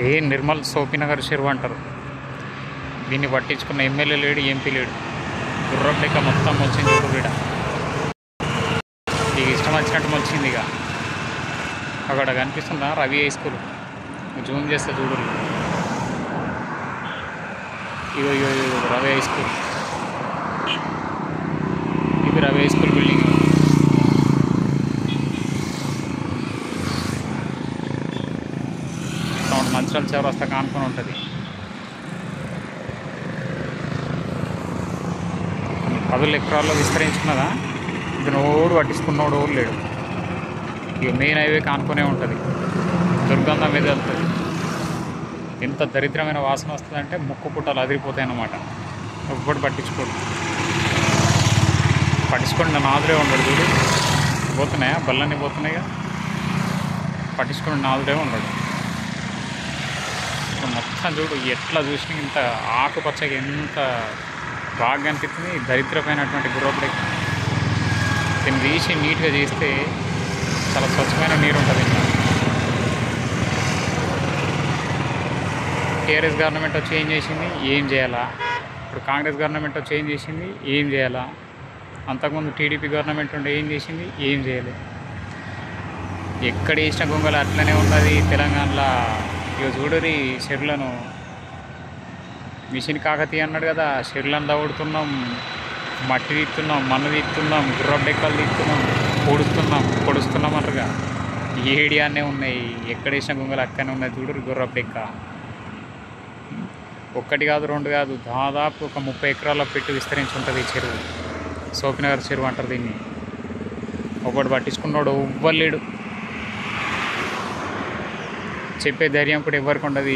ఏ నిర్మల్ సోపినగర్ చెరువు అంటారు దీన్ని. పట్టించుకున్న ఎమ్మెల్యే లేడు, ఎంపీ లేడు. గుర్రపు లెక్క మొత్తం వచ్చింది చూడు వీడ. ఇక ఇష్టం వచ్చినట్టు వచ్చింది. ఇక అక్కడ కనిపిస్తుందా రవి హై స్కూల్, జూమ్ చేస్తే చూడు. ఇగో ఇగో రవి హై స్కూల్, ఇది Ravi high school building. Mancherial చౌరస్తా కానుకొని ఉంటుంది. 10 ఎకరాల్లో విస్తరించుకున్నదా. ఇది నోడు పట్టించుకున్నోడు లేడు. ఇక మెయిన్ హైవే కానుకొనే ఉంటుంది. దుర్గంధం మీద వెళ్తుంది. ఎంత దరిద్రమైన వాసన వస్తుందంటే ముక్కు పుట్టలు అదిరిపోతాయి అన్నమాట. ఒక్కటి పట్టించుకోండి నాదురే ఉండడు చూడు. పోతున్నాయా బల్లన్నీ పోతున్నాయిగా. పట్టించుకోండి నాదురే ఉండడు. మొత్తం చూడు ఎట్లా చూసినా ఇంత ఆకుపచ్చగా ఎంత బాగా అనిపిస్తుంది. దరిద్రమైనటువంటి గుర్రపు లెక్క. దీన్ని తీసి నీట్గా చేస్తే చాలా స్వచ్ఛమైన నీరు ఉంటుంది. ఇంకా టీఆర్ఎస్ గవర్నమెంట్ వచ్చి ఏం చేసింది, ఏం చేయాలా. ఇప్పుడు కాంగ్రెస్ గవర్నమెంట్ వచ్చి ఏం చేసింది, ఏం చేయాలా. అంతకుముందు టీడీపీ గవర్నమెంట్ ఉంటే ఏం చేసింది, ఏం చేయలేదు. ఎక్కడ వేసిన గొంగలు అట్లనే ఉన్నది తెలంగాణలో. ఇక చూడరి చెరువులను మిషన్ కాకతీయ అన్నాడు కదా, చెరువులను తవ్వుతున్నాం, మట్టి తీస్తున్నాం, మన్ను తీస్తున్నాం, గుర్రపు డెక్కలు తీస్తున్నాం, పొడుస్తున్నాం అంటారుగా. ఏడియానే ఉన్నాయి. ఎక్కడ వేసిన గొంగలు అక్కడనే ఉన్నాయి చూడరు గుర్రపు డెక్క. ఒక్కటి కాదు, 2 కాదు, దాదాపు ఒక 30 ఎకరాల్లో పెట్టి విస్తరించి ఉంటుంది ఈ చెరువు. సోపినగర్ చెరువు అంటారు దీన్ని. ఒకటి పట్టించుకున్నాడు ఎవ్వలేడు. చెప్పే ధైర్యం కూడా ఎవరికి ఉండదు.